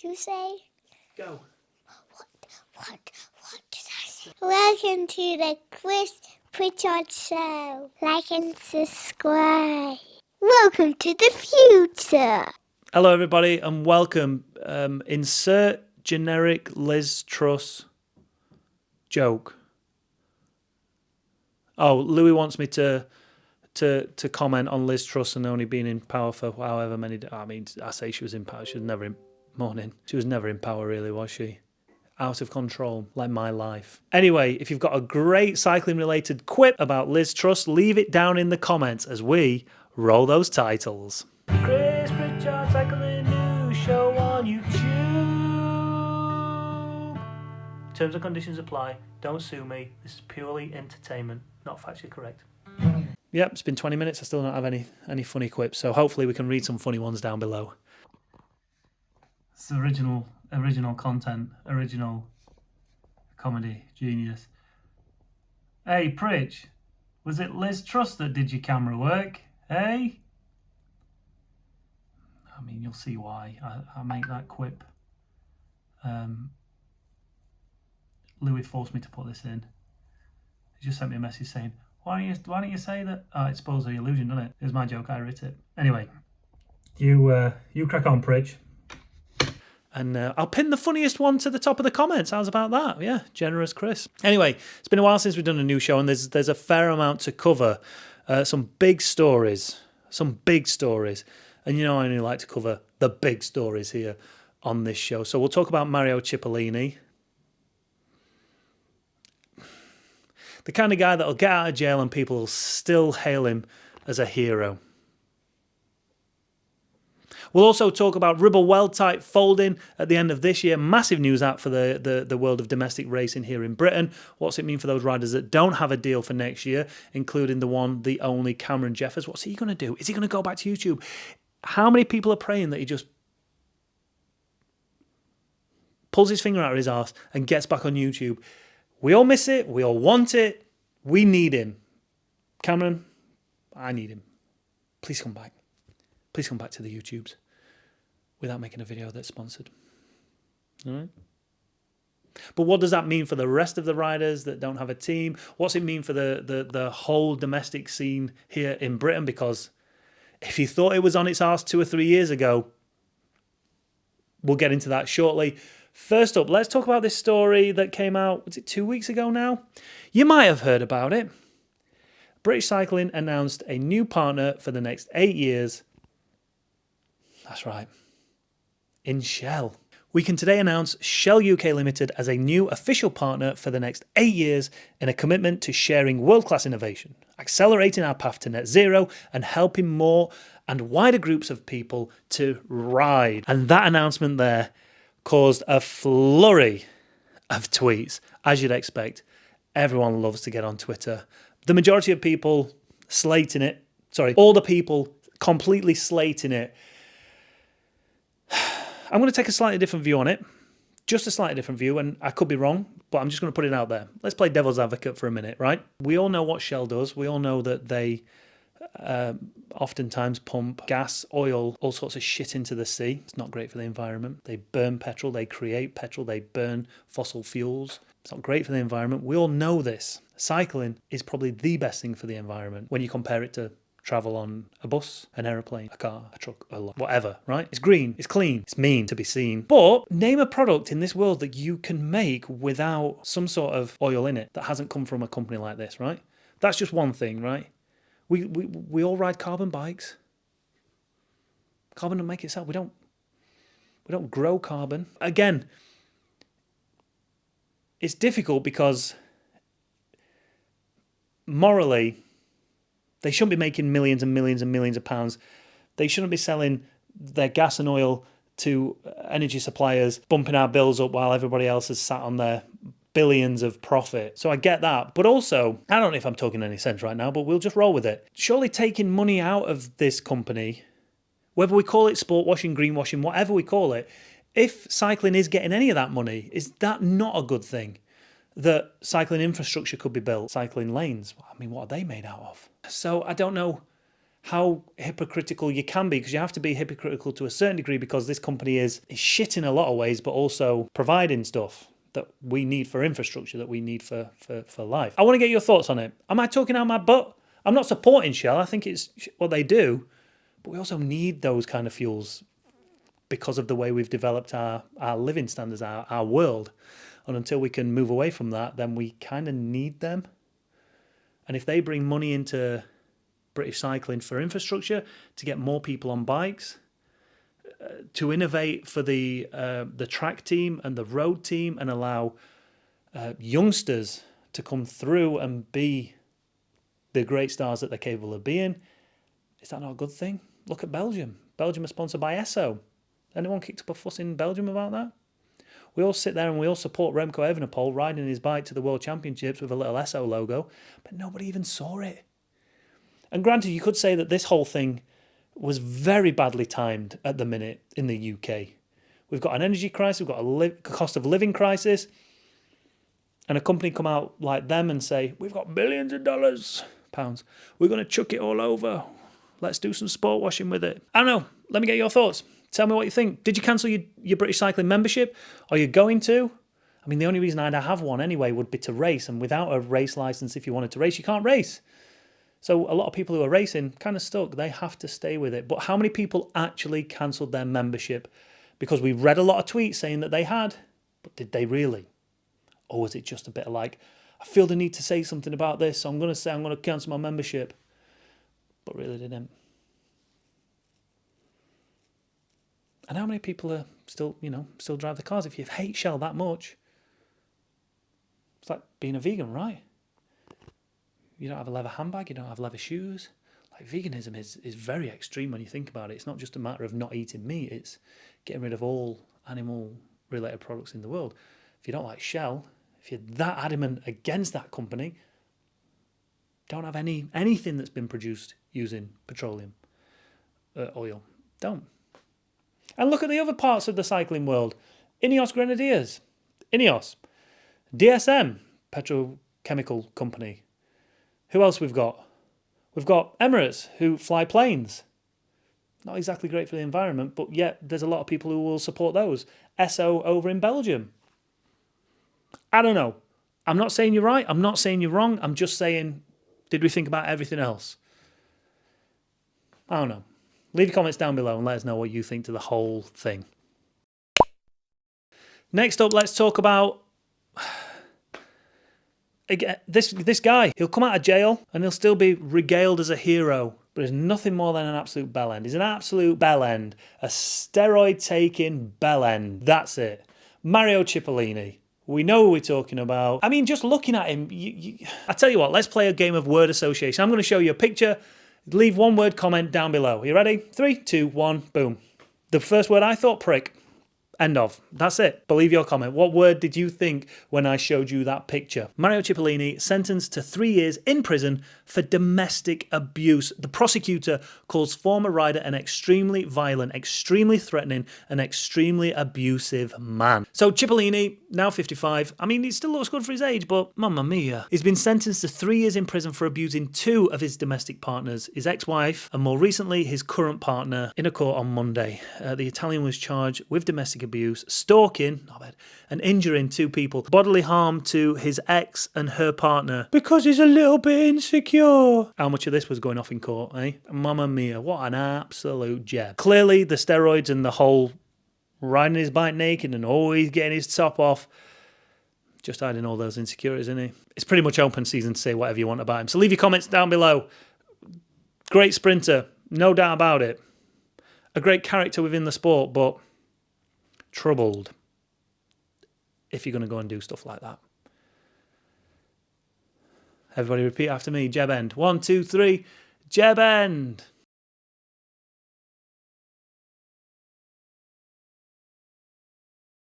you say? Go. What did I say? Welcome to the Pritchard Show. Like and subscribe. Welcome to the future. Hello, everybody, and welcome. Insert generic Liz Truss joke. Oh, Louis wants me to comment on Liz Truss and only being in power for however many days. I mean, I say she was in power. She was never in morning. She was never in power, really, was she? Out of control, like my life. Anyway, if you've got a great cycling-related quip about Liz Truss, leave it down in the comments as we roll those titles. Chris Pritchard Cycling News Show on YouTube. Terms and conditions apply. Don't sue me. This is purely entertainment, not factually correct. Yep, it's been 20 minutes. I still don't have any funny quips, so hopefully we can read some funny ones down below. It's original content, original comedy, genius. Hey, Pritch, was it Liz Truss that did your camera work? Hey? I mean, you'll see why I make that quip. Louis forced me to put this in. He just sent me a message saying, why don't you say that? Oh, it spoils the illusion, doesn't it? It was my joke, I wrote it. Anyway, you crack on, Pritch. And I'll pin the funniest one to the top of the comments. How's about that? Yeah, generous Chris. Anyway, it's been a while since we've done a new show, and there's a fair amount to cover. Some big stories. And you know I only like to cover the big stories here on this show. So we'll talk about Mario Cipollini. The kind of guy that'll get out of jail and people will still hail him as a hero. We'll also talk about Ribble Weldtite folding at the end of this year. Massive news out for the world of domestic racing here in Britain. What's it mean for those riders that don't have a deal for next year, including the only Cameron Jeffers? What's he going to do? Is he going to go back to YouTube? How many people are praying that he just pulls his finger out of his arse and gets back on YouTube? We all miss it. We all want it. We need him. Cameron, I need him. Please come back. Please come back to the YouTubes without making a video that's sponsored. All right? But what does that mean for the rest of the riders that don't have a team? What's it mean for the whole domestic scene here in Britain? Because if you thought it was on its arse 2 or 3 years ago, we'll get into that shortly. First up, let's talk about this story that came out, was it 2 weeks ago now? You might have heard about it. British Cycling announced a new partner for the next 8 years. That's right, in Shell. We can today announce Shell UK Limited as a new official partner for the next 8 years in a commitment to sharing world-class innovation, accelerating our path to net zero and helping more and wider groups of people to ride. And that announcement there caused a flurry of tweets, as you'd expect. Everyone loves to get on Twitter. The majority of people slating it, all the people completely slating it. I'm going to take a slightly different view on it, just a slightly different view, and I could be wrong, but I'm just going to put it out there. Let's play devil's advocate for a minute, right? We all know what Shell does. We all know that they oftentimes pump gas, oil, all sorts of shit into the sea. It's not great for the environment. They burn petrol, they create petrol, they burn fossil fuels. It's not great for the environment. We all know this. Cycling is probably the best thing for the environment when you compare it to travel on a bus, an aeroplane, a car, a truck, a lot, whatever, right? It's green, it's clean, it's mean to be seen. But name a product in this world that you can make without some sort of oil in it that hasn't come from a company like this, right? That's just one thing, right? We all ride carbon bikes. Carbon don't make itself. We don't grow carbon. Again, it's difficult because morally, they shouldn't be making millions and millions and millions of pounds. They shouldn't be selling their gas and oil to energy suppliers, bumping our bills up while everybody else has sat on their billions of profit. So I get that. But also, I don't know if I'm talking any sense right now, but we'll just roll with it. Surely taking money out of this company, whether we call it sport washing, greenwashing, whatever we call it, if cycling is getting any of that money, is that not a good thing? That cycling infrastructure could be built, cycling lanes. I mean, what are they made out of? So I don't know how hypocritical you can be, because you have to be hypocritical to a certain degree, because this company is shit in a lot of ways, but also providing stuff that we need for infrastructure, that we need for life. I want to get your thoughts on it. Am I talking out my butt? I'm not supporting Shell. I think it's what they do, but we also need those kind of fuels because of the way we've developed our living standards, our world. And until we can move away from that, then we kind of need them. And if they bring money into British cycling for infrastructure, to get more people on bikes, to innovate for the track team and the road team, and allow youngsters to come through and be the great stars that they're capable of being, is that not a good thing? Look at Belgium. Belgium is sponsored by Esso. Anyone kicked up a fuss in Belgium about that? We all sit there and we all support Remco Evenepoel riding his bike to the World Championships with a little Esso logo, but nobody even saw it. And granted, you could say that this whole thing was very badly timed at the minute in the UK. We've got an energy crisis, we've got a cost of living crisis, and a company come out like them and say, we've got billions of pounds, we're going to chuck it all over. Let's do some sport washing with it. I don't know. Let me get your thoughts. Tell me what you think. Did you cancel your British Cycling membership? Are you going to? I mean, the only reason I'd have one anyway would be to race. And without a race license, if you wanted to race, you can't race. So a lot of people who are racing kind of stuck. They have to stay with it. But how many people actually cancelled their membership? Because we read a lot of tweets saying that they had. But did they really? Or was it just a bit of like, I feel the need to say something about this, so I'm going to say I'm going to cancel my membership. But really didn't. And how many people are still drive the cars? If you hate Shell that much, it's like being a vegan, right? You don't have a leather handbag, you don't have leather shoes. Like, veganism is very extreme when you think about it. It's not just a matter of not eating meat, it's getting rid of all animal-related products in the world. If you don't like Shell, if you're that adamant against that company, don't have anything that's been produced using petroleum oil. Don't. And look at the other parts of the cycling world. Ineos Grenadiers, Ineos, DSM, petrochemical company. Who else we've got? We've got Emirates, who fly planes. Not exactly great for the environment, but yet there's a lot of people who will support those. Esso over in Belgium. I don't know. I'm not saying you're right. I'm not saying you're wrong. I'm just saying, did we think about everything else? I don't know. Leave your comments down below and let us know what you think to the whole thing. Next up, let's talk about again, this guy. He'll come out of jail and he'll still be regaled as a hero, but he's nothing more than an absolute bellend. He's an absolute bellend, a steroid-taking bellend. That's it. Mario Cipollini. We know who we're talking about. I mean, just looking at him, I tell you what, let's play a game of word association. I'm going to show you a picture. Leave one word comment down below. Are you ready? 3, 2, 1, boom. The first word I thought, prick. End of. That's it. Believe your comment. What word did you think when I showed you that picture? Mario Cipollini sentenced to 3 years in prison for domestic abuse. The prosecutor calls former rider an extremely violent, extremely threatening, and extremely abusive man. So Cipollini, now 55. I mean, he still looks good for his age, but mamma mia. He's been sentenced to 3 years in prison for abusing 2 of his domestic partners, his ex-wife, and more recently, his current partner, in a court on Monday. The Italian was charged with domestic abuse, stalking, not bad, and injuring 2 people, bodily harm to his ex and her partner because he's a little bit insecure. How much of this was going off in court, eh? Mamma mia, what an absolute gem. Clearly, the steroids and the whole riding his bike naked and always getting his top off, just hiding all those insecurities, isn't he? It's pretty much open season to say whatever you want about him. So leave your comments down below. Great sprinter, no doubt about it. A great character within the sport, but troubled if you're going to go and do stuff like that. Everybody repeat after me. Jeb end. 1, 2, 3. Jeb end.